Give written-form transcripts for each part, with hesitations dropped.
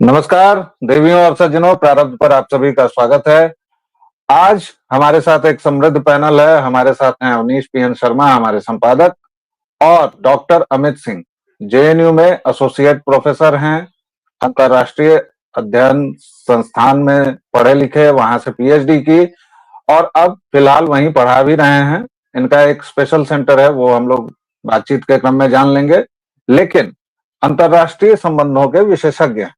नमस्कार देवियों और सज्जनों, प्रारब्ध पर आप सभी का स्वागत है। आज हमारे साथ एक समृद्ध पैनल है। हमारे साथ हैं अवनीश पीएन शर्मा, हमारे संपादक, और डॉक्टर अमित सिंह, जेएनयू में एसोसिएट प्रोफेसर हैं, अंतर्राष्ट्रीय अध्ययन संस्थान में पढ़े लिखे, वहां से पीएचडी की और अब फिलहाल वहीं पढ़ा भी रहे हैं। इनका एक स्पेशल सेंटर है, वो हम लोग बातचीत के क्रम में जान लेंगे, लेकिन अंतर्राष्ट्रीय संबंधों के विशेषज्ञ हैं।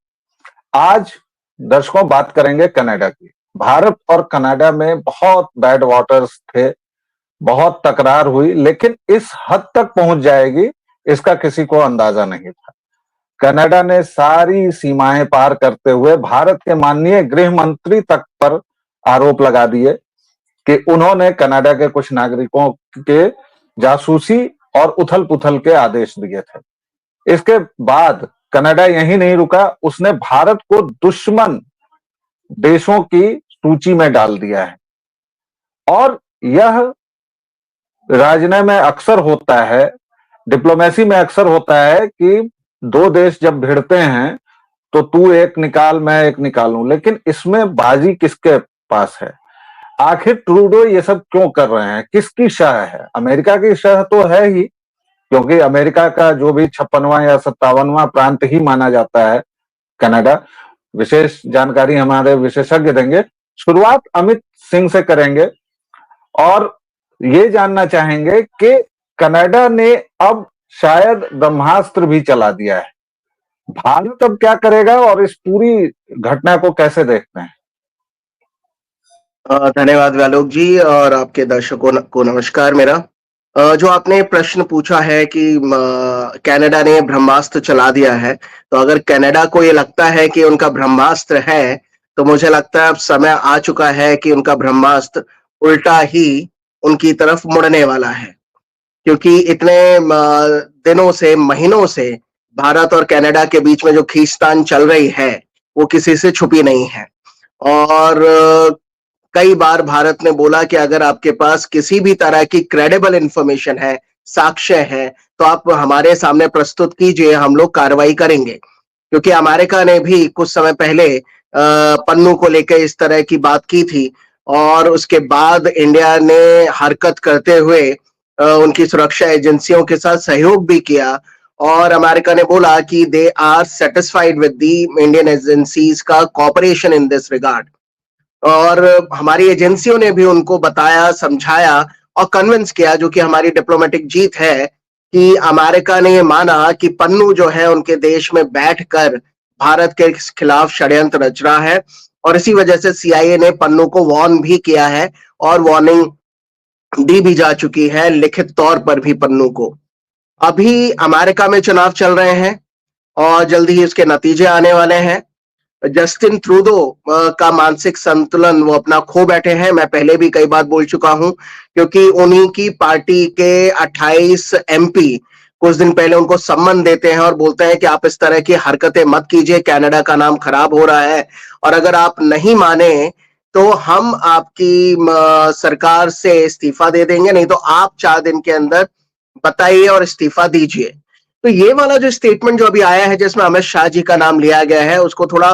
आज दर्शकों बात करेंगे कनाडा की। भारत और कनाडा में बहुत बैड वाटर्स थे, बहुत तकरार हुई, लेकिन इस हद तक पहुंच जाएगी इसका किसी को अंदाजा नहीं था। कनाडा ने सारी सीमाएं पार करते हुए भारत के माननीय गृह मंत्री तक पर आरोप लगा दिए कि उन्होंने कनाडा के कुछ नागरिकों के जासूसी और उथल पुथल के आदेश दिए थे। इसके बाद कनाडा यहीं नहीं रुका, उसने भारत को दुश्मन देशों की सूची में डाल दिया है। और यह राजनय में अक्सर होता है, डिप्लोमेसी में अक्सर होता है कि दो देश जब भिड़ते हैं तो तू एक निकाल मैं एक निकालूं, लेकिन इसमें बाजी किसके पास है? आखिर ट्रूडो ये सब क्यों कर रहे हैं? किसकी शह है? अमेरिका की शह तो है ही, क्योंकि अमेरिका का जो भी 56वां या 57वां प्रांत ही माना जाता है कनाडा। विशेष जानकारी हमारे विशेषज्ञ देंगे। शुरुआत अमित सिंह से करेंगे और ये जानना चाहेंगे कि कनाडा ने अब शायद ब्रह्मास्त्र भी चला दिया है। भारत अब क्या करेगा और इस पूरी घटना को कैसे देखते हैं? धन्यवाद व्यालोक जी और आपके दर्शकों को नमस्कार। मेरा जो आपने प्रश्न पूछा है कि कनाडा ने ब्रह्मास्त्र चला दिया है, तो अगर कनाडा को ये लगता है कि उनका ब्रह्मास्त्र है, तो मुझे लगता है अब समय आ चुका है कि उनका ब्रह्मास्त्र उल्टा ही उनकी तरफ मुड़ने वाला है। क्योंकि इतने दिनों से, महीनों से भारत और कनाडा के बीच में जो खींचतान चल रही है, वो किसी से छुपी नहीं है। और कई बार भारत ने बोला कि अगर आपके पास किसी भी तरह की क्रेडिबल इंफॉर्मेशन है, साक्ष्य है, तो आप हमारे सामने प्रस्तुत कीजिए, हम लोग कार्रवाई करेंगे। क्योंकि अमेरिका ने भी कुछ समय पहले पन्नू को लेकर इस तरह की बात की थी और उसके बाद इंडिया ने हरकत करते हुए उनकी सुरक्षा एजेंसियों के साथ सहयोग भी किया और अमेरिका ने बोला कि they are satisfied with the Indian agencies का कोऑपरेशन इन दिस रिगार्ड। और हमारी एजेंसियों ने भी उनको बताया, समझाया और कन्विंस किया, जो कि हमारी डिप्लोमेटिक जीत है कि अमेरिका ने ये माना कि पन्नू जो है उनके देश में बैठकर भारत के खिलाफ षड्यंत्र रच रहा है। और इसी वजह से सीआईए ने पन्नू को वार्न भी किया है और वार्निंग दी भी जा चुकी है लिखित तौर पर भी पन्नू को। अभी अमेरिका में चुनाव चल रहे हैं और जल्दी ही उसके नतीजे आने वाले हैं। जस्टिन ट्रूडो का मानसिक संतुलन वो अपना खो बैठे हैं। मैं पहले भी कई बार बोल चुका हूं, क्योंकि उन्हीं की पार्टी के 28 एमपी कुछ दिन पहले उनको सम्मन देते हैं और बोलते हैं कि आप इस तरह की हरकतें मत कीजिए, कनाडा का नाम खराब हो रहा है, और अगर आप नहीं माने तो हम आपकी सरकार से इस्तीफा दे देंगे, नहीं तो आप 4 दिन के अंदर बताइए और इस्तीफा दीजिए। तो ये वाला जो स्टेटमेंट जो अभी आया है जिसमें अमित शाह जी का नाम लिया गया है, उसको थोड़ा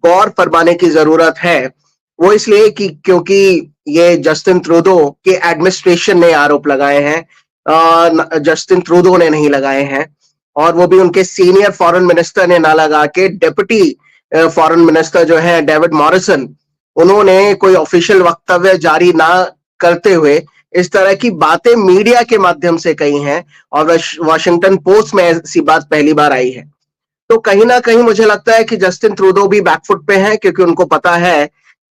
गौर फरमाने की जरूरत है। वो इसलिए कि क्योंकि ये जस्टिन ट्रूडो के एडमिनिस्ट्रेशन ने आरोप लगाए हैं, जस्टिन ट्रूडो ने नहीं लगाए हैं, और वो भी उनके सीनियर फॉरेन मिनिस्टर ने ना लगा के डिप्टी फॉरेन मिनिस्टर जो है डेविड मॉरिसन, उन्होंने कोई ऑफिशियल वक्तव्य जारी ना करते हुए इस तरह की बातें मीडिया के माध्यम से कही हैं और वॉशिंगटन पोस्ट में ऐसी बात पहली बार आई है। तो कहीं ना कहीं मुझे लगता है कि जस्टिन ट्रूडो भी बैकफुट पे हैं, क्योंकि उनको पता है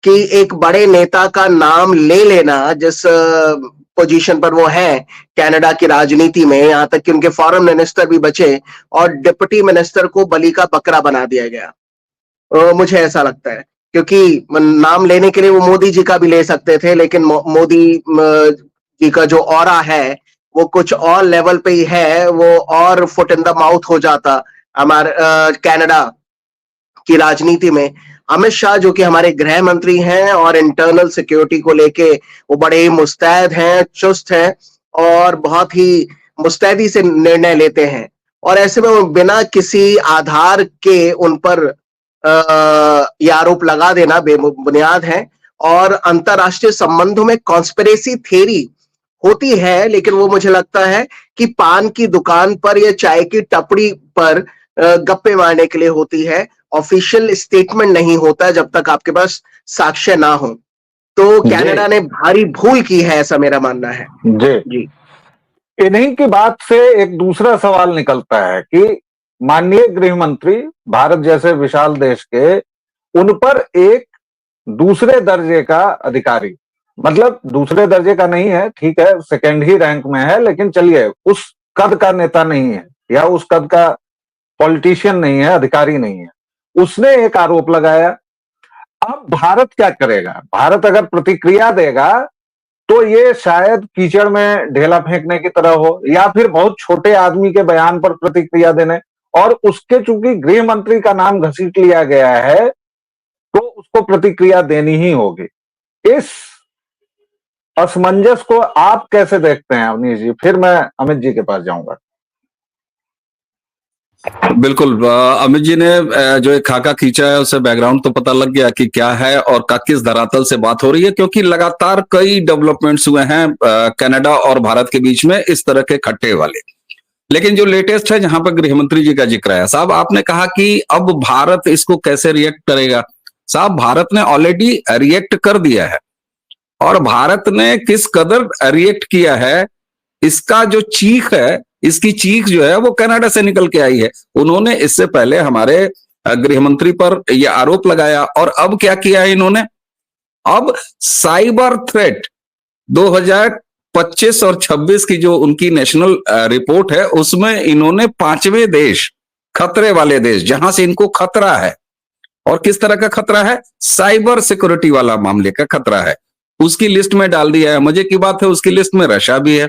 कि एक बड़े नेता का नाम ले लेना, जिस पोजीशन पर वो है कनाडा की राजनीति में, यहाँ तक कि उनके फॉरेन मिनिस्टर भी बचे और डिप्टी मिनिस्टर को बलि का बकरा बना दिया गया। मुझे ऐसा लगता है, क्योंकि नाम लेने के लिए वो मोदी जी का भी ले सकते थे, लेकिन मोदी जी का जो ऑरा है वो कुछ और लेवल पे ही है, वो और फुट इन द माउथ हो जाता हमारे कनाडा की राजनीति में। अमित शाह जो कि हमारे गृह मंत्री हैं और इंटरनल सिक्योरिटी को लेके वो बड़े ही मुस्तैद हैं, चुस्त हैं और बहुत ही मुस्तैदी से निर्णय लेते हैं, और ऐसे में वो बिना किसी आधार के उन पर ये आरोप लगा देना बेबुनियाद है और अंतरराष्ट्रीय संबंधों में कॉन्स्पिरेसी थ्योरी होती है, लेकिन वो मुझे लगता है कि पान की दुकान पर या चाय की टपड़ी पर गप्पे मारने के लिए होती है। ऑफिशियल स्टेटमेंट नहीं होता जब तक आपके पास साक्ष्य ना हो। तो कनाडा ने भारी भूल की है, ऐसा मेरा मानना है। जी। इन्हीं की बात से एक दूसरा सवाल निकलता है कि माननीय गृह मंत्री भारत जैसे विशाल देश के, उन पर एक दूसरे दर्जे का अधिकारी, मतलब दूसरे दर्जे का नहीं है, ठीक है, सेकेंड ही रैंक में है, लेकिन चलिए उस कद का नेता नहीं है या उस कद का पॉलिटिशियन नहीं है, अधिकारी नहीं है, उसने एक आरोप लगाया। अब भारत क्या करेगा? भारत अगर प्रतिक्रिया देगा तो ये शायद कीचड़ में ढेला फेंकने की तरह हो, या फिर बहुत छोटे आदमी के बयान पर प्रतिक्रिया देने, और उसके चूंकि गृह मंत्री का नाम घसीट लिया गया है तो उसको प्रतिक्रिया देनी ही होगी। इस असमंजस को आप कैसे देखते हैं अवनीश जी? फिर मैं अमित जी के पास जाऊंगा। बिल्कुल, अमित जी ने जो एक खाका खींचा है उससे बैकग्राउंड तो पता लग गया कि क्या है और किस धरातल से बात हो रही है, क्योंकि लगातार कई डेवलपमेंट्स हुए हैं कनाडा और भारत के बीच में इस तरह के खट्टे वाले। लेकिन जो लेटेस्ट है, जहां पर गृहमंत्री जी का जिक्र है, साहब आपने कहा कि अब भारत इसको कैसे रिएक्ट करेगा। साहब भारत ने ऑलरेडी रिएक्ट कर दिया है, और भारत ने किस कदर रिएक्ट किया है, इसका जो चीख है, इसकी चीख जो है वो कनाडा से निकल के आई है। उन्होंने इससे पहले हमारे गृहमंत्री पर यह आरोप लगाया, और अब क्या किया है इन्होंने? अब साइबर थ्रेट 2025 और 26 की जो उनकी नेशनल रिपोर्ट है, उसमें इन्होंने 5वें देश, खतरे वाले देश, जहां से इनको खतरा है, और किस तरह का खतरा है, साइबर सिक्योरिटी वाला मामले का खतरा है, उसकी लिस्ट में डाल दिया है। मजे की बात है, उसकी लिस्ट में रशिया भी है,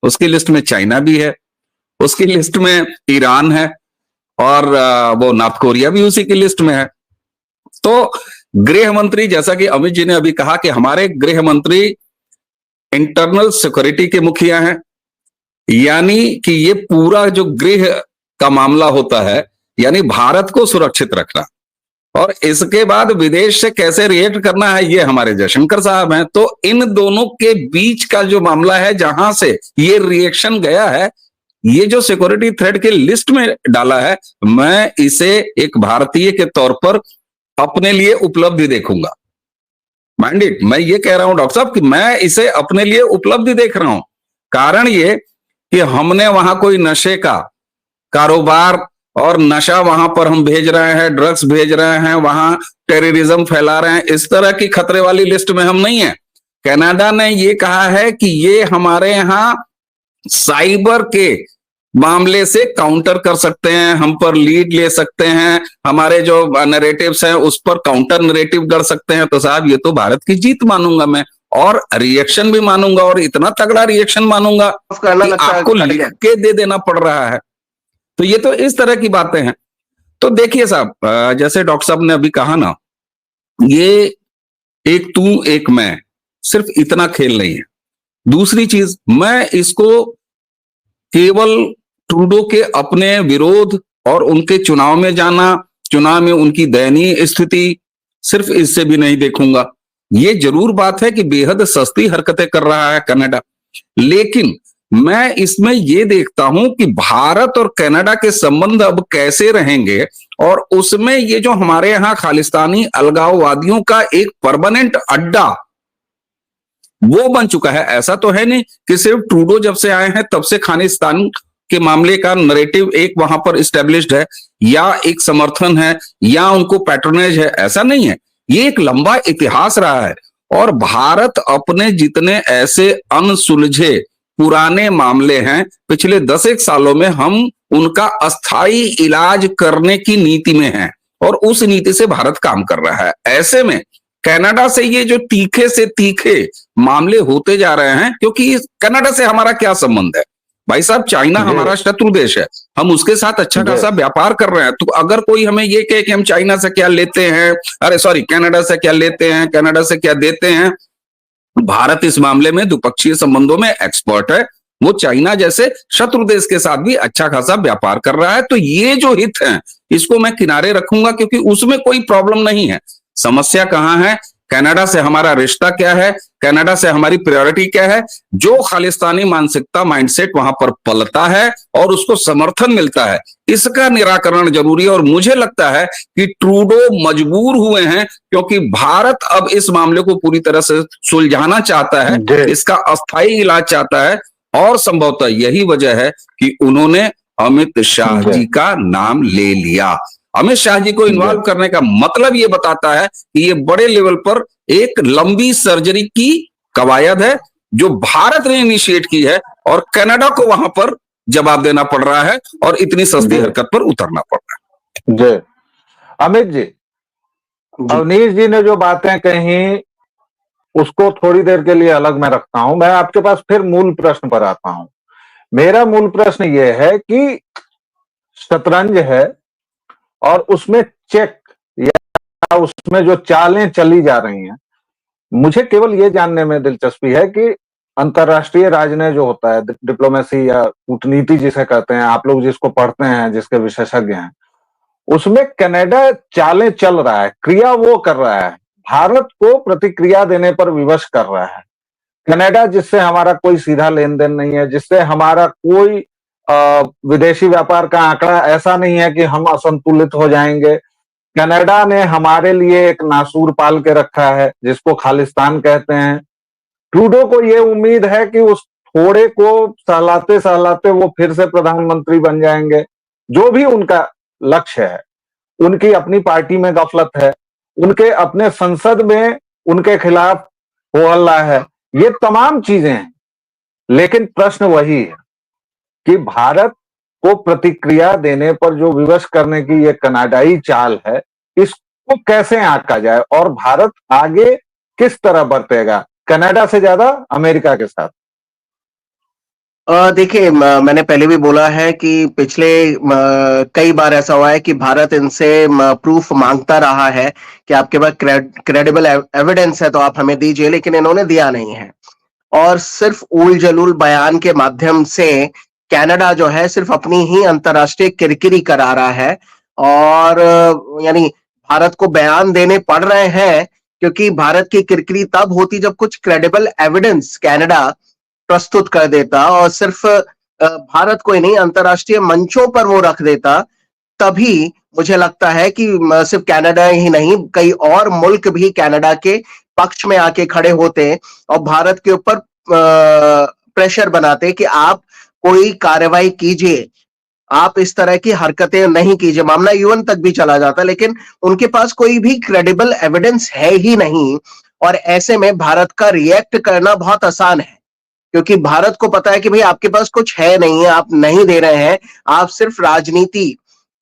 उसकी लिस्ट में चाइना भी है, उसकी लिस्ट में ईरान है, और वो नॉर्थ कोरिया भी उसी की लिस्ट में है। तो गृह मंत्री, जैसा कि अमित जी ने अभी कहा कि हमारे गृह मंत्री इंटरनल सिक्योरिटी के मुखिया हैं, यानी कि ये पूरा जो गृह का मामला होता है, यानी भारत को सुरक्षित रखना, और इसके बाद विदेश से कैसे रिएक्ट करना है, ये हमारे जयशंकर साहब हैं। तो इन दोनों के बीच का जो मामला है, जहां से ये रिएक्शन गया है, ये जो सिक्योरिटी थ्रेट के लिस्ट में डाला है, मैं इसे एक भारतीय के तौर पर अपने लिए उपलब्धि देखूंगा। माइंड इट, मैं ये कह रहा हूं डॉक्टर साहब कि मैं इसे अपने लिए उपलब्धि देख रहा हूं। कारण ये कि हमने वहां कोई नशे का कारोबार और नशा वहां पर हम भेज रहे हैं, ड्रग्स भेज रहे हैं, वहां टेररिज्म फैला रहे हैं, इस तरह की खतरे वाली लिस्ट में हम नहीं है। कनाडा ने ये कहा है कि ये हमारे यहाँ साइबर के मामले से काउंटर कर सकते हैं, हम पर लीड ले सकते हैं, हमारे जो नैरेटिव्स हैं उस पर काउंटर नैरेटिव कर सकते हैं। तो साहब ये तो भारत की जीत मानूंगा मैं, और रिएक्शन भी मानूंगा, और इतना तगड़ा रिएक्शन मानूंगा कि आपको लिख के दे देना पड़ रहा है। तो ये तो इस तरह की बातें हैं। तो देखिए साहब, जैसे डॉक्टर साहब ने अभी कहा ना, ये एक तू एक मैं, सिर्फ इतना खेल नहीं है। दूसरी चीज, मैं इसको केवल ट्रूडो के अपने विरोध और उनके चुनाव में जाना, चुनाव में उनकी दयनीय स्थिति, सिर्फ इससे भी नहीं देखूंगा। ये जरूर बात है कि बेहद सस्ती हरकतें कर रहा है कनाडा, लेकिन मैं इसमें ये देखता हूं कि भारत और कनाडा के संबंध अब कैसे रहेंगे, और उसमें ये जो हमारे यहां खालिस्तानी अलगाववादियों का एक परमानेंट अड्डा वो बन चुका है। ऐसा तो है नहीं कि सिर्फ ट्रूडो जब से आए हैं तब से खालिस्तान के मामले का नैरेटिव एक वहां पर इस्टेब्लिश्ड है, या एक समर्थन है, या उनको पैट्रोनेज है, ऐसा नहीं है। ये एक लंबा इतिहास रहा है, और भारत अपने जितने ऐसे अनसुलझे पुराने मामले हैं, पिछले 10 सालों में हम उनका अस्थाई इलाज करने की नीति में हैं, और उस नीति से भारत काम कर रहा है। ऐसे में कनाडा से ये जो तीखे से तीखे मामले होते जा रहे हैं, क्योंकि कनाडा से हमारा क्या संबंध है भाई साहब? चाइना हमारा शत्रु देश है, हम उसके साथ अच्छा खासा व्यापार कर रहे हैं। तो अगर कोई हमें ये कहे कि हम चाइना से क्या लेते हैं, अरे सॉरी, कनाडा से क्या लेते हैं, कनाडा से क्या देते हैं, भारत इस मामले में द्विपक्षीय संबंधों में एक्सपर्ट है, वो चाइना जैसे शत्रु देश के साथ भी अच्छा खासा व्यापार कर रहा है। तो ये जो हित है इसको मैं किनारे रखूंगा, क्योंकि उसमें कोई प्रॉब्लम नहीं है। समस्या कहां है? कनाडा से हमारा रिश्ता क्या है, कनाडा से हमारी प्रायोरिटी क्या है? जो खालिस्तानी मानसिकता माइंडसेट वहां पर पलता है और उसको समर्थन मिलता है, इसका निराकरण जरूरी है। और मुझे लगता है कि ट्रूडो मजबूर हुए हैं, क्योंकि भारत अब इस मामले को पूरी तरह से सुलझाना चाहता है, इसका अस्थायी इलाज चाहता है। और संभवतः यही वजह है कि उन्होंने अमित शाह जी का नाम ले लिया। अमित शाह जी को इन्वॉल्व करने का मतलब ये बताता है कि ये बड़े लेवल पर एक लंबी सर्जरी की कवायद है जो भारत ने इनिशिएट की है, और कनाडा को वहां पर जवाब देना पड़ रहा है और इतनी सस्ती हरकत पर उतरना पड़ रहा है। जी अमित जी, अवनीश जी ने जो बातें कही उसको थोड़ी देर के लिए अलग मैं रखता हूं। मैं आपके पास फिर मूल प्रश्न पर आता हूं। मेरा मूल प्रश्न यह है कि शतरंज है और उसमें चेक या उसमें जो चालें चली जा रही हैं, मुझे केवल ये जानने में दिलचस्पी है कि अंतरराष्ट्रीय राजनय जो होता है, डिप्लोमेसी या कूटनीति जिसे कहते हैं, आप लोग जिसको पढ़ते हैं, जिसके विशेषज्ञ हैं, उसमें कनाडा चालें चल रहा है, क्रिया वो कर रहा है, भारत को प्रतिक्रिया देने पर विवश कर रहा है। कनाडा जिससे हमारा कोई सीधा लेन देन नहीं है, जिससे हमारा कोई विदेशी व्यापार का आंकड़ा ऐसा नहीं है कि हम असंतुलित हो जाएंगे। कनाडा ने हमारे लिए एक नासूर पाल के रखा है जिसको खालिस्तान कहते हैं। ट्रूडो को ये उम्मीद है कि उस थोड़े को सहलाते सहलाते वो फिर से प्रधानमंत्री बन जाएंगे। जो भी उनका लक्ष्य है, उनकी अपनी पार्टी में गफलत है, उनके अपने संसद में उनके खिलाफ हो हल्ला है, ये तमाम चीजें हैं। लेकिन प्रश्न वही है कि भारत को प्रतिक्रिया देने पर जो विवश करने की ये कनाडाई चाल है, इसको कैसे आंका जाए और भारत आगे किस तरह बढ़तेगा, कनाडा से ज्यादा अमेरिका के साथ? देखिए, मैंने पहले भी बोला है कि पिछले कई बार ऐसा हुआ है कि भारत इनसे प्रूफ मांगता रहा है कि आपके पास क्रेडिबल एविडेंस है तो आप हमें दीजिए, लेकिन इन्होंने दिया नहीं है। और सिर्फ उल जलूल बयान के माध्यम से कनाडा जो है सिर्फ अपनी ही अंतर्राष्ट्रीय किरकिरी करा रहा है। और यानी भारत को बयान देने पड़ रहे हैं, क्योंकि भारत की किरकिरी तब होती जब कुछ क्रेडिबल एविडेंस कनाडा प्रस्तुत कर देता और सिर्फ भारत को ही नहीं अंतर्राष्ट्रीय मंचों पर वो रख देता, तभी मुझे लगता है कि सिर्फ कनाडा ही नहीं, कई और मुल्क भी कनाडा के पक्ष में आके खड़े होते और भारत के ऊपर प्रेशर बनाते कि आप कोई कार्रवाई कीजिए, आप इस तरह की हरकतें नहीं कीजिए। मामला यूएन तक भी चला जाता, लेकिन उनके पास कोई भी क्रेडिबल एविडेंस है ही नहीं। और ऐसे में भारत का रिएक्ट करना बहुत आसान है, क्योंकि भारत को पता है कि भाई आपके पास कुछ है नहीं, आप नहीं दे रहे हैं, आप सिर्फ राजनीति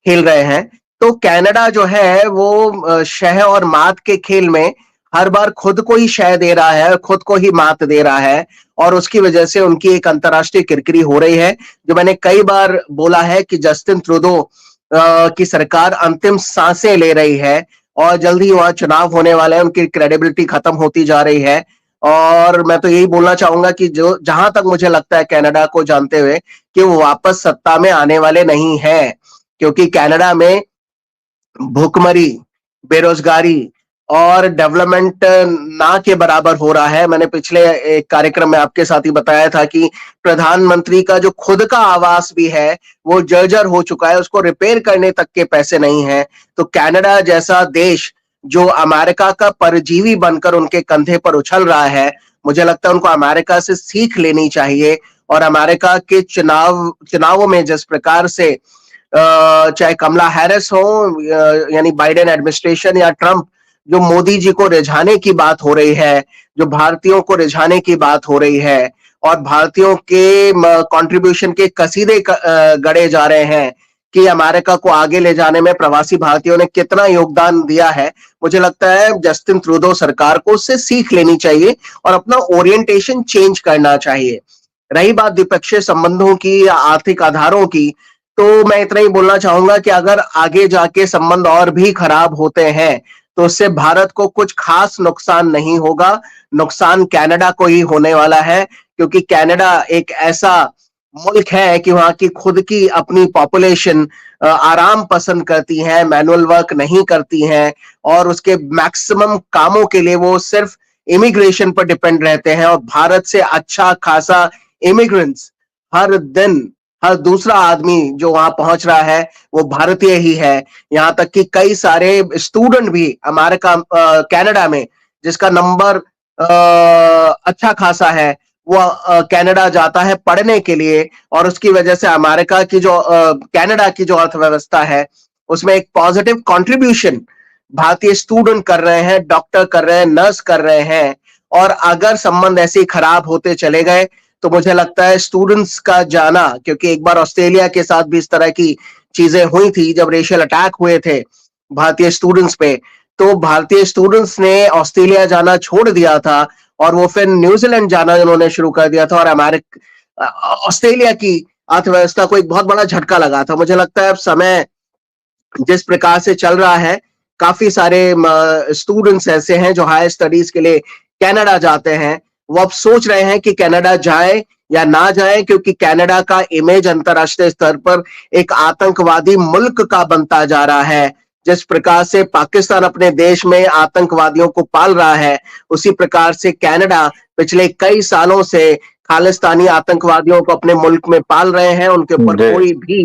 खेल रहे हैं। तो कनाडा जो है वो शह और मात के खेल में हर बार खुद को ही शह दे रहा है, खुद को ही मात दे रहा है, और उसकी वजह से उनकी एक अंतर्राष्ट्रीय किरकिरी हो रही है। जो मैंने कई बार बोला है कि जस्टिन ट्रूडो की सरकार अंतिम सांसें ले रही है और जल्दी ही वहां चुनाव होने वाले हैं, उनकी क्रेडिबिलिटी खत्म होती जा रही है। और मैं तो यही बोलना चाहूंगा कि जो जहां तक मुझे लगता है कनाडा को जानते हुए कि वो वापस सत्ता में आने वाले नहीं है, क्योंकि कनाडा में भूखमरी, बेरोजगारी और डेवलपमेंट ना के बराबर हो रहा है। मैंने पिछले एक कार्यक्रम में आपके साथ ही बताया था कि प्रधानमंत्री का जो खुद का आवास भी है वो जर्जर हो चुका है, उसको रिपेयर करने तक के पैसे नहीं है। तो कनाडा जैसा देश जो अमेरिका का परजीवी बनकर उनके कंधे पर उछल रहा है, मुझे लगता है उनको अमेरिका से सीख लेनी चाहिए। और अमेरिका के चुनावों में जिस प्रकार से चाहे कमला हैरिस हो यानी बाइडेन एडमिनिस्ट्रेशन या ट्रंप, जो मोदी जी को रिझाने की बात हो रही है, जो भारतीयों को रिझाने की बात हो रही है और भारतीयों के कंट्रीब्यूशन के कसीदे गढ़े जा रहे हैं कि अमेरिका को आगे ले जाने में प्रवासी भारतीयों ने कितना योगदान दिया है, मुझे लगता है जस्टिन ट्रूडो सरकार को उससे सीख लेनी चाहिए और अपना ओरिएंटेशन चेंज करना चाहिए। रही बात द्विपक्षीय संबंधों की या आर्थिक आधारों की, तो मैं इतना ही बोलना चाहूंगा कि अगर आगे जाके संबंध और भी खराब होते हैं तो उससे भारत को कुछ खास नुकसान नहीं होगा, नुकसान कनाडा को ही होने वाला है, क्योंकि कनाडा एक ऐसा मुल्क है कि वहां की खुद की अपनी पॉपुलेशन आराम पसंद करती है, मैनुअल वर्क नहीं करती है, और उसके मैक्सिमम कामों के लिए वो सिर्फ इमिग्रेशन पर डिपेंड रहते हैं। और भारत से अच्छा खासा इमिग्रेंट्स हर दिन, हर दूसरा आदमी जो वहां पहुंच रहा है वो भारतीय ही है। यहाँ तक कि कई सारे स्टूडेंट भी अमेरिका कनाडा में, जिसका नंबर अच्छा खासा है, वो कनाडा जाता है पढ़ने के लिए। और उसकी वजह से अमेरिका की जो कनाडा की जो अर्थव्यवस्था है उसमें एक पॉजिटिव कंट्रीब्यूशन भारतीय स्टूडेंट कर रहे हैं, डॉक्टर कर रहे हैं, नर्स कर रहे हैं। और अगर संबंध ऐसे ही खराब होते चले गए तो मुझे लगता है स्टूडेंट्स का जाना, क्योंकि एक बार ऑस्ट्रेलिया के साथ भी इस तरह की चीजें हुई थी जब रेशियल अटैक हुए थे भारतीय स्टूडेंट्स पे, तो भारतीय स्टूडेंट्स ने ऑस्ट्रेलिया जाना छोड़ दिया था और वो फिर न्यूजीलैंड जाना उन्होंने शुरू कर दिया था। और ऑस्ट्रेलिया की अर्थव्यवस्था को एक बहुत बड़ा झटका लगा था। मुझे लगता है अब समय जिस प्रकार से चल रहा है, काफी सारे स्टूडेंट्स ऐसे हैं जो हायर स्टडीज के लिए कनाडा जाते हैं, वो अब सोच रहे हैं कि कनाडा जाए या ना जाए, क्योंकि कनाडा का इमेज अंतरराष्ट्रीय स्तर पर एक आतंकवादी मुल्क का बनता जा रहा है। जिस प्रकार से पाकिस्तान अपने देश में आतंकवादियों को पाल रहा है, उसी प्रकार से कनाडा पिछले कई सालों से खालिस्तानी आतंकवादियों को अपने मुल्क में पाल रहे हैं। उनके ऊपर कोई भी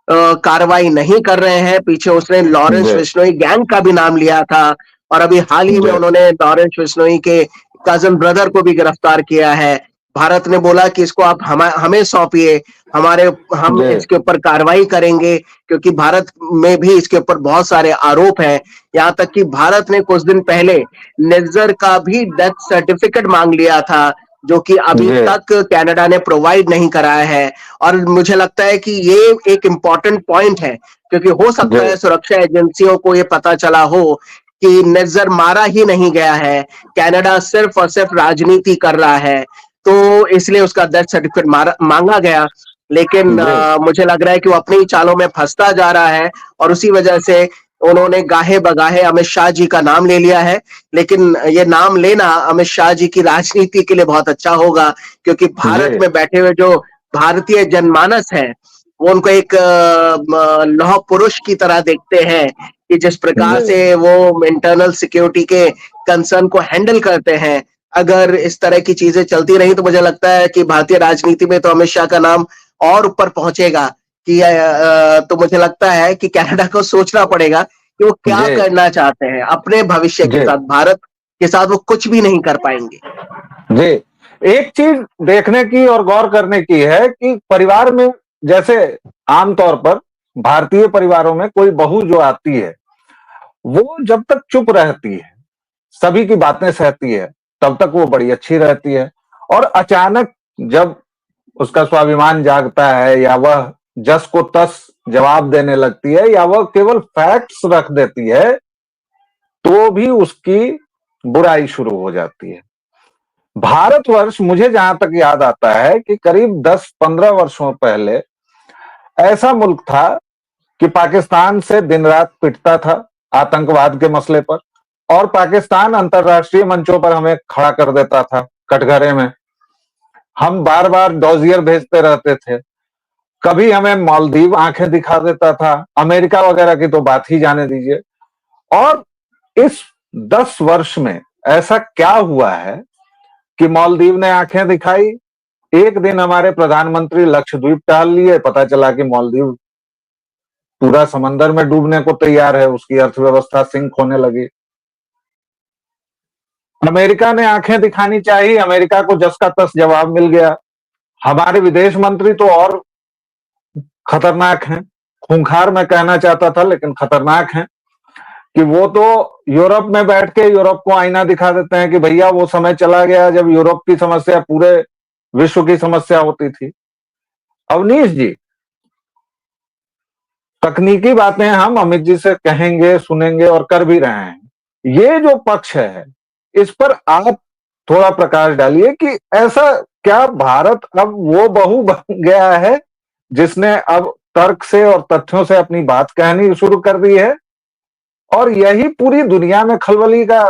कार्रवाई नहीं कर रहे हैं। पीछे उसने लॉरेंस बिश्नोई गैंग का भी नाम लिया था, और अभी हाल ही में उन्होंने लॉरेंस बिश्नोई के कजन ब्रदर को भी गिरफ्तार किया है। भारत ने बोला कि इसको आप हमें सौंपिए, हम इसके ऊपर कार्रवाई करेंगे, क्योंकि भारत में भी इसके ऊपर बहुत सारे आरोप हैं। यहाँ तक कि भारत ने कुछ दिन पहले निज्जर का भी डेथ सर्टिफिकेट मांग लिया था, जो कि अभी तक कनाडा ने प्रोवाइड नहीं कराया है। और मुझे लगता है कि ये एक इम्पोर्टेंट पॉइंट है, क्योंकि हो सकता है सुरक्षा एजेंसियों को ये पता चला हो कि निज्जर मारा ही नहीं गया है, कनाडा सिर्फ और सिर्फ राजनीति कर रहा है, तो इसलिए उसका डेथ सर्टिफिकेट मांगा गया। लेकिन मुझे लग रहा है कि वो अपनी चालों में फंसता जा रहा है, और उसी वजह से उन्होंने गाहे बगाहे अमित शाह जी का नाम ले लिया है। लेकिन ये नाम लेना अमित शाह जी की राजनीति के लिए बहुत अच्छा होगा, क्योंकि भारत में बैठे हुए जो भारतीय जनमानस है वो उनको एक लौह पुरुष की तरह देखते हैं, कि जिस प्रकार से वो इंटरनल सिक्योरिटी के कंसर्न को हैंडल करते हैं। अगर इस तरह की चीजें चलती रही तो मुझे लगता है कि भारतीय राजनीति में तो अमित शाह का नाम और ऊपर पहुंचेगा। कि तो मुझे लगता है कि कनाडा को सोचना पड़ेगा कि वो क्या करना चाहते हैं अपने भविष्य के साथ। भारत के साथ वो कुछ भी नहीं कर पाएंगे। जी, एक चीज देखने की और गौर करने की है कि परिवार में, जैसे आमतौर पर भारतीय परिवारों में कोई बहू जो आती है वो जब तक चुप रहती है, सभी की बातें सहती है, तब तक वो बड़ी अच्छी रहती है। और अचानक जब उसका स्वाभिमान जागता है, या वह जस को तस जवाब देने लगती है, या वह केवल फैक्ट्स रख देती है, तो भी उसकी बुराई शुरू हो जाती है। भारतवर्ष, मुझे जहां तक याद आता है कि करीब 10-15 वर्षों पहले ऐसा मुल्क था कि पाकिस्तान से दिन रात पिटता था आतंकवाद के मसले पर, और पाकिस्तान अंतरराष्ट्रीय मंचों पर हमें खड़ा कर देता था कटघरे में। हम बार बार डॉजियर भेजते रहते थे, कभी हमें मालदीव आंखें दिखा देता था, अमेरिका वगैरह की तो बात ही जाने दीजिए। और इस 10 वर्ष में ऐसा क्या हुआ है कि मालदीव ने आंखें दिखाई? एक दिन हमारे प्रधानमंत्री लक्षद्वीप टहल लिए, पता चला कि मालदीव पूरा समंदर में डूबने को तैयार है, उसकी अर्थव्यवस्था सिंक होने लगी। अमेरिका ने आंखें दिखानी चाहिए, अमेरिका को जस का तस जवाब मिल गया। हमारे विदेश मंत्री तो और खतरनाक हैं, खूंखार मैं कहना चाहता था लेकिन खतरनाक हैं, कि वो तो यूरोप में बैठ के यूरोप को आईना दिखा देते हैं कि भैया वो समय चला गया जब यूरोप की समस्या पूरे विश्व की समस्या होती थी। अवनीश जी, तकनीकी बातें हम अमित जी से कहेंगे, सुनेंगे और कर भी रहे हैं। ये जो पक्ष है इस पर आप थोड़ा प्रकाश डालिए कि ऐसा क्या भारत अब वो बहू बन गया है जिसने अब तर्क से और तथ्यों से अपनी बात कहनी शुरू कर दी है, और यही पूरी दुनिया में खलबली का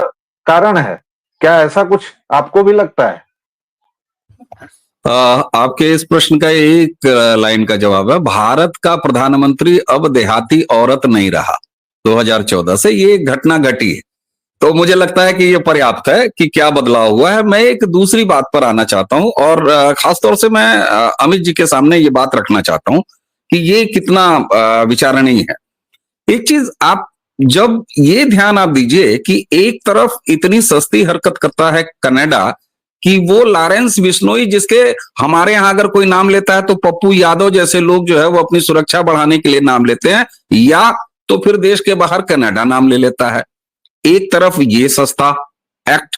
कारण है? क्या ऐसा कुछ आपको भी लगता है? आपके इस प्रश्न का एक लाइन का जवाब है, भारत का प्रधानमंत्री अब देहाती औरत नहीं रहा 2014 से, ये घटना घटी है। तो मुझे लगता है कि ये पर्याप्त है कि क्या बदलाव हुआ है। मैं एक दूसरी बात पर आना चाहता हूं और खासतौर से मैं अमित जी के सामने ये बात रखना चाहता हूं कि ये कितना विचारणीय है। एक चीज आप जब ये ध्यान आप दीजिए कि एक तरफ इतनी सस्ती हरकत करता है कनाडा कि वो लॉरेंस बिश्नोई, जिसके हमारे यहां अगर कोई नाम लेता है तो पप्पू यादव जैसे लोग जो है वो अपनी सुरक्षा बढ़ाने के लिए नाम लेते हैं, या तो फिर देश के बाहर कनाडा नाम ले लेता है। एक तरफ ये सस्ता एक्ट,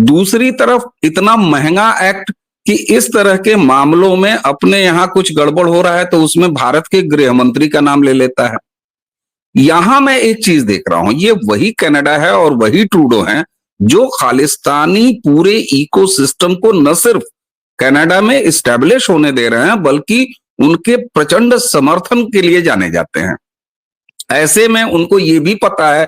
दूसरी तरफ इतना महंगा एक्ट कि इस तरह के मामलों में अपने यहां कुछ गड़बड़ हो रहा है तो उसमें भारत के गृह मंत्री का नाम ले लेता है। यहां मैं एक चीज देख रहा हूं, ये वही कनाडा है और वही ट्रूडो है जो खालिस्तानी पूरे इकोसिस्टम को न सिर्फ कनाडा में इस्टेब्लिश होने दे रहे हैं बल्कि उनके प्रचंड समर्थन के लिए जाने जाते हैं। ऐसे में उनको ये भी पता है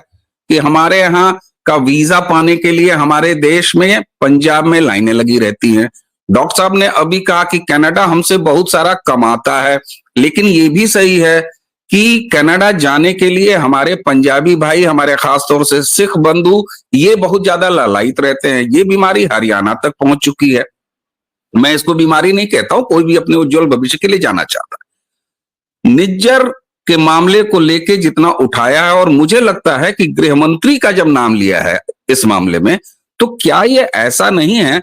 कि हमारे यहाँ का वीजा पाने के लिए हमारे देश में पंजाब में लाइनें लगी रहती हैं। डॉक्टर साहब ने अभी कहा कि कनाडा हमसे बहुत सारा कमाता है, लेकिन ये भी सही है कि कनाडा जाने के लिए हमारे पंजाबी भाई, हमारे खासतौर से सिख बंधु, ये बहुत ज्यादा लालायित रहते हैं। ये बीमारी हरियाणा तक पहुंच चुकी है। मैं इसको बीमारी नहीं कहता हूं, कोई भी अपने उज्जवल भविष्य के लिए जाना चाहता है। निज्जर के मामले को लेके जितना उठाया है, और मुझे लगता है कि गृह मंत्री का जब नाम लिया है इस मामले में, तो क्या ये ऐसा नहीं है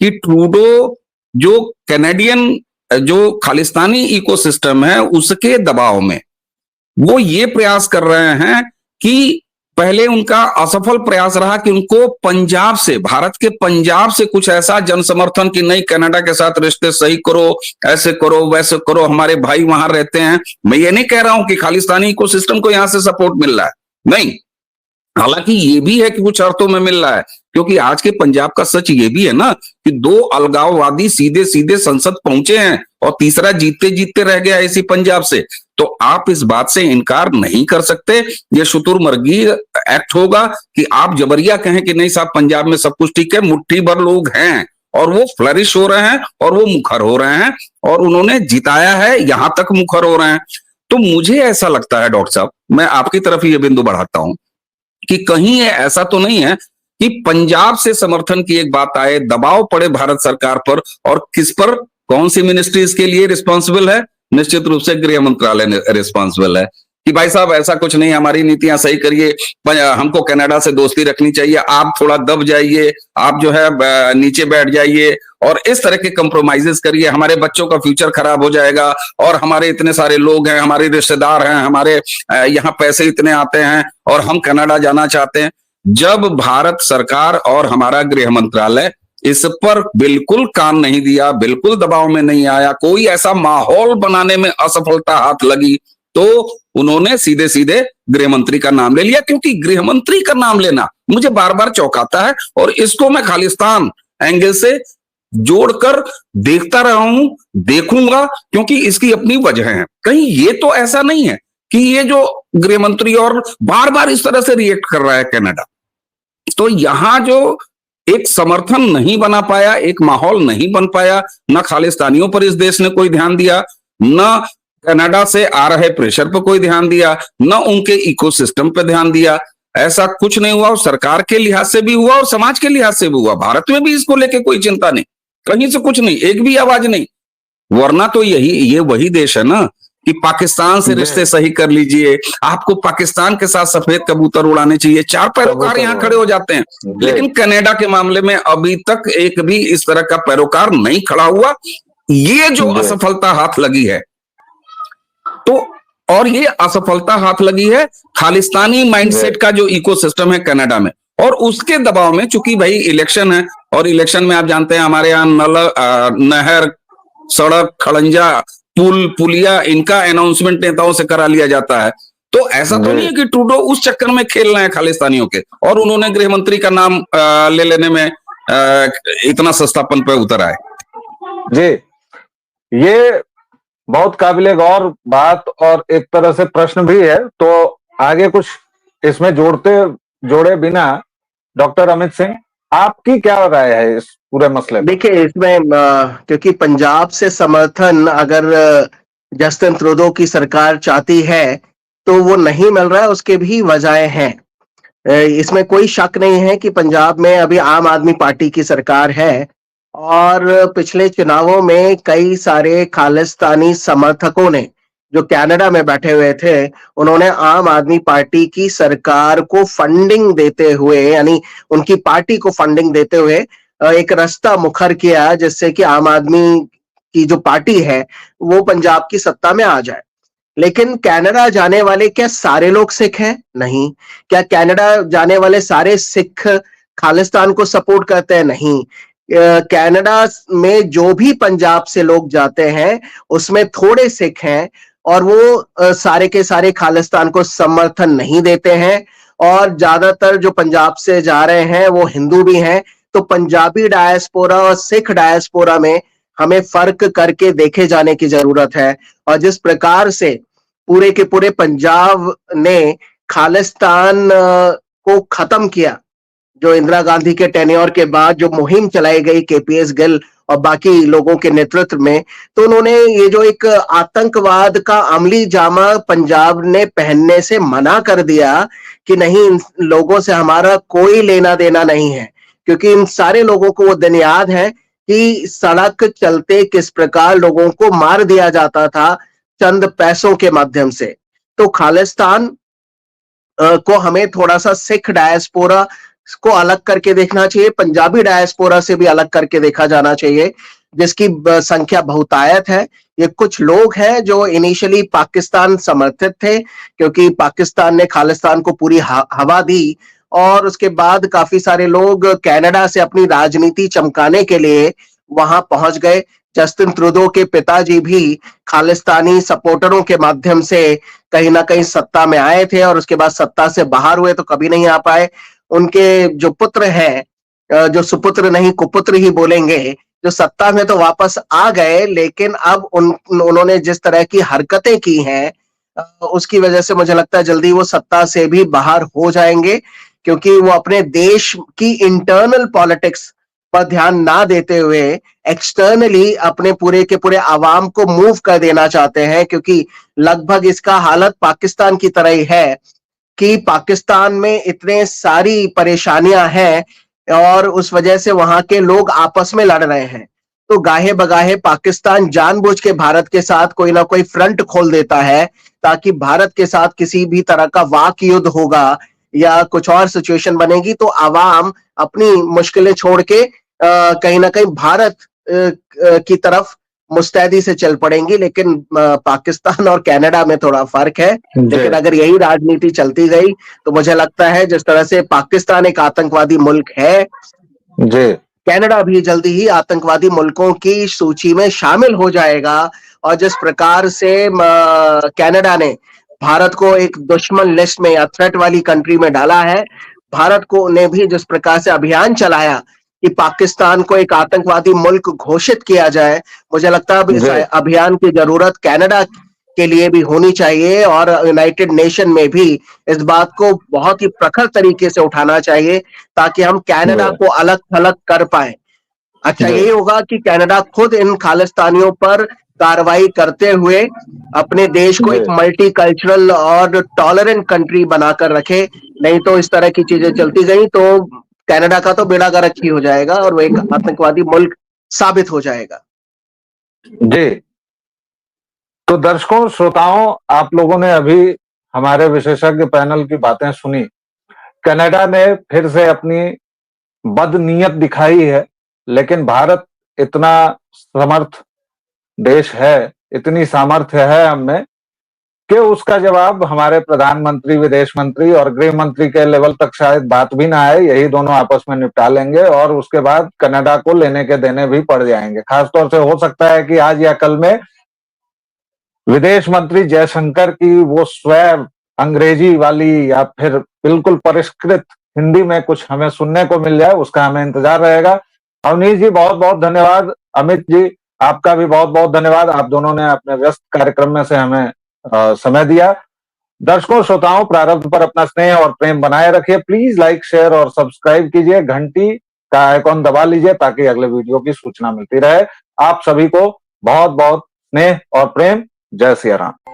कि ट्रूडो जो कैनेडियन जो खालिस्तानी इकोसिस्टम है उसके दबाव में वो ये प्रयास कर रहे हैं कि पहले उनका असफल प्रयास रहा कि उनको पंजाब से, भारत के पंजाब से कुछ ऐसा जन समर्थन कि नहीं कनाडा के साथ रिश्ते सही करो, ऐसे करो वैसे करो, हमारे भाई वहां रहते हैं। मैं ये नहीं कह रहा हूं कि खालिस्तानी इकोसिस्टम को यहां से सपोर्ट मिल रहा है, नहीं, हालांकि ये भी है कि कुछ अर्थों में मिल रहा है, क्योंकि आज के पंजाब का सच ये भी है ना कि 2 अलगाववादी सीधे सीधे संसद पहुंचे हैं और तीसरा जीतते जीतते रह गया इसी पंजाब से। तो आप इस बात से इनकार नहीं कर सकते, ये शुतुरमुर्गी एक्ट होगा कि आप जबरिया कहें कि नहीं साहब पंजाब में सब कुछ ठीक है। मुट्ठी भर लोग हैं और वो फ्लरिश हो रहे हैं और वो मुखर हो रहे हैं और उन्होंने जिताया है, यहां तक मुखर हो रहे हैं। तो मुझे ऐसा लगता है डॉक्टर साहब, मैं आपकी तरफ ये बिंदु बढ़ाता हूं कि कहीं ये ऐसा तो नहीं है कि पंजाब से समर्थन की एक बात आए, दबाव पड़े भारत सरकार पर, और किस पर, कौन सी मिनिस्ट्री इसके लिए रिस्पॉन्सिबल है? निश्चित रूप से गृह मंत्रालय रिस्पॉन्सिबल है कि भाई साहब ऐसा कुछ नहीं, हमारी नीतियां सही करिए, हमको कनाडा से दोस्ती रखनी चाहिए, आप थोड़ा दब जाइए, आप जो है नीचे बैठ जाइए और इस तरह के कंप्रोमाइजेस करिए, हमारे बच्चों का फ्यूचर खराब हो जाएगा और हमारे इतने सारे लोग हैं, हमारे रिश्तेदार हैं, हमारे यहाँ पैसे इतने आते हैं और हम कनाडा जाना चाहते हैं। जब भारत सरकार और हमारा गृह मंत्रालय इस पर बिल्कुल कान नहीं दिया, बिल्कुल दबाव में नहीं आया, कोई ऐसा माहौल बनाने में असफलता हाथ लगी, तो उन्होंने सीधे सीधे गृह मंत्री का नाम ले लिया। क्योंकि गृह मंत्री का नाम लेना मुझे बार बार चौंकाता है और इसको मैं खालिस्तान एंगल से जोड़कर देखता रहा हूं, देखूंगा, क्योंकि इसकी अपनी वजह है। कहीं ये तो ऐसा नहीं है कि ये जो गृह मंत्री और बार बार इस तरह से रिएक्ट कर रहा है कनाडा, तो यहां जो एक समर्थन नहीं बना पाया, एक माहौल नहीं बन पाया, न खालिस्तानियों पर इस देश ने कोई ध्यान दिया, न कनाडा से आ रहे प्रेशर पर कोई ध्यान दिया, न उनके इकोसिस्टम पर ध्यान दिया। ऐसा कुछ नहीं हुआ और सरकार के लिहाज से भी हुआ और समाज के लिहाज से भी हुआ। भारत में भी इसको लेके कोई चिंता नहीं, कहीं से कुछ नहीं, एक भी आवाज नहीं। वरना तो ये वही देश है ना कि पाकिस्तान से रिश्ते सही कर लीजिए, आपको पाकिस्तान के साथ सफेद कबूतर उड़ाने चाहिए, 4 पैरोकार यहाँ खड़े हो जाते हैं। लेकिन कनाडा के मामले में अभी तक एक भी इस तरह का पैरोकार नहीं खड़ा हुआ। ये जो असफलता हाथ लगी है, तो और ये असफलता हाथ लगी है खालिस्तानी माइंडसेट का जो इकोसिस्टम है कनाडा में, और उसके दबाव में, चूंकि भाई इलेक्शन है और इलेक्शन में आप जानते हैं हमारे यहाँ नहर, सड़क, खड़ंजा, पुल, पुलिया, इनका अनाउंसमेंट नेताओं से करा लिया जाता है। तो ऐसा तो नहीं है कि ट्रूडो उस चक्कर में खेल रहे हैं खालिस्तानियों के, और उन्होंने गृह मंत्री का नाम ले लेने में इतना सस्तापन पे उतर आए। जी, ये बहुत काबिले गौर बात और एक तरह से प्रश्न भी है। तो आगे कुछ इसमें जोड़े बिना डॉक्टर अमित सिंह, आपकी क्या राय है इस पूरे मसले पर? देखिए इसमें क्योंकि पंजाब से समर्थन अगर जस्टिन ट्रूडो की सरकार चाहती है तो वो नहीं मिल रहा है, उसके भी वजहें हैं। इसमें कोई शक नहीं है कि पंजाब में अभी आम आदमी पार्टी की सरकार है और पिछले चुनावों में कई सारे खालिस्तानी समर्थकों ने जो कनाडा में बैठे हुए थे, उन्होंने आम आदमी पार्टी की सरकार को फंडिंग देते हुए, यानी उनकी पार्टी को फंडिंग देते हुए एक रास्ता मुखर किया जिससे कि आम आदमी की जो पार्टी है वो पंजाब की सत्ता में आ जाए। लेकिन कनाडा जाने वाले क्या सारे लोग सिख हैं? नहीं। क्या कनाडा जाने वाले सारे सिख खालिस्तान को सपोर्ट करते हैं? नहीं। कनाडा में जो भी पंजाब से लोग जाते हैं उसमें थोड़े सिख हैं और वो सारे के सारे खालिस्तान को समर्थन नहीं देते हैं और ज्यादातर जो पंजाब से जा रहे हैं वो हिंदू भी हैं। तो पंजाबी डायस्पोरा और सिख डायस्पोरा में हमें फर्क करके देखे जाने की जरूरत है। और जिस प्रकार से पूरे के पूरे पंजाब ने खालिस्तान को खत्म किया, जो इंदिरा गांधी के टेन्योर के बाद जो मुहिम चलाई गई केपीएस गिल और बाकी लोगों के नेतृत्व में, तो उन्होंने ये जो एक आतंकवाद का अमली जामा पंजाब ने पहनने से मना कर दिया कि नहीं, इन लोगों से हमारा कोई लेना देना नहीं है। क्योंकि इन सारे लोगों को वो दिन याद है कि सड़क चलते किस प्रकार लोगों को मार दिया जाता था चंद पैसों के माध्यम से। तो खालिस्तान को हमें थोड़ा सा सिख डायस्पोरा को अलग करके देखना चाहिए, पंजाबी डायस्पोरा से भी अलग करके देखा जाना चाहिए, जिसकी संख्या बहुतायत है। ये कुछ लोग हैं जो इनिशियली पाकिस्तान समर्थित थे क्योंकि पाकिस्तान ने खालिस्तान को पूरी हवा दी और उसके बाद काफी सारे लोग कनाडा से अपनी राजनीति चमकाने के लिए वहां पहुंच गए। जस्टिन ट्रूडो के पिताजी भी खालिस्तानी सपोर्टरों के माध्यम से कहीं ना कहीं सत्ता में आए थे और उसके बाद सत्ता से बाहर हुए तो कभी नहीं आ पाए। उनके जो पुत्र हैं, जो सुपुत्र नहीं कुपुत्र ही बोलेंगे, जो सत्ता में तो वापस आ गए, लेकिन अब उन्होंने जिस तरह की हरकतें की हैं उसकी वजह से मुझे लगता है जल्दी वो सत्ता से भी बाहर हो जाएंगे क्योंकि वो अपने देश की इंटरनल पॉलिटिक्स पर ध्यान ना देते हुए एक्सटर्नली अपने पूरे के पूरे आवाम को मूव कर देना चाहते हैं। क्योंकि लगभग इसका हालत पाकिस्तान की तरह ही है कि पाकिस्तान में इतने सारी परेशानियां हैं और उस वजह से वहां के लोग आपस में लड़ रहे हैं। तो गाहे बगाहे पाकिस्तान जानबूझ के भारत के साथ कोई ना कोई फ्रंट खोल देता है ताकि भारत के साथ किसी भी तरह का वाक युद्ध होगा या कुछ और सिचुएशन बनेगी तो आवाम अपनी मुश्किलें छोड़ के कहीं ना कहीं भारत की तरफ मुस्तैदी से चल पड़ेंगी। लेकिन पाकिस्तान और कनाडा में थोड़ा फर्क है। लेकिन अगर यही राजनीति चलती गई तो मुझे लगता है जिस तरह से पाकिस्तान एक आतंकवादी मुल्क है, कनाडा भी जल्दी ही आतंकवादी मुल्कों की सूची में शामिल हो जाएगा। और जिस प्रकार से कनाडा ने भारत को एक दुश्मन लिस्ट में या थ्रेट वाली कंट्री में डाला है, भारत को ने भी जिस प्रकार से अभियान चलाया कि पाकिस्तान को एक आतंकवादी मुल्क घोषित किया जाए, मुझे लगता है अब इस अभियान की जरूरत कनाडा के लिए भी होनी चाहिए और यूनाइटेड नेशन में भी इस बात को बहुत ही प्रखर तरीके से उठाना चाहिए ताकि हम कनाडा को अलग थलग कर पाए। अच्छा यही होगा कि कनाडा खुद इन खालिस्तानियों पर कार्रवाई करते हुए अपने देश को एक मल्टी कल्चरल और टॉलरेंट कंट्री बनाकर रखे। नहीं तो इस तरह की चीजें चलती गई तो कनाडा का तो बेड़ा गर्क ही हो जाएगा और वो एक आतंकवादी मुल्क साबित हो जाएगा। जी, तो दर्शकों श्रोताओं, आप लोगों ने अभी हमारे विशेषज्ञ पैनल की बातें सुनी। कनाडा ने फिर से अपनी बदनीयत दिखाई है, लेकिन भारत इतना समर्थ देश है, इतनी सामर्थ्य है हम में कि उसका जवाब हमारे प्रधानमंत्री, विदेश मंत्री और गृह मंत्री के लेवल तक शायद बात भी ना आए। यही दोनों आपस में निपटा लेंगे और उसके बाद कनाडा को लेने के देने भी पड़ जाएंगे। खासतौर से हो सकता है कि आज या कल में विदेश मंत्री जयशंकर की वो स्वयं अंग्रेजी वाली या फिर बिल्कुल परिष्कृत हिंदी में कुछ हमें सुनने को मिल जाए, उसका हमें इंतजार रहेगा। अवनीश जी बहुत बहुत धन्यवाद। अमित जी आपका भी बहुत बहुत धन्यवाद। आप दोनों ने अपने व्यस्त कार्यक्रम में से हमें समय दिया। दर्शकों श्रोताओं, प्रारब्ध पर अपना स्नेह और प्रेम बनाए रखिए। प्लीज लाइक, शेयर और सब्सक्राइब कीजिए। घंटी का आइकॉन दबा लीजिए ताकि अगले वीडियो की सूचना मिलती रहे। आप सभी को बहुत बहुत स्नेह और प्रेम। जय सिया राम।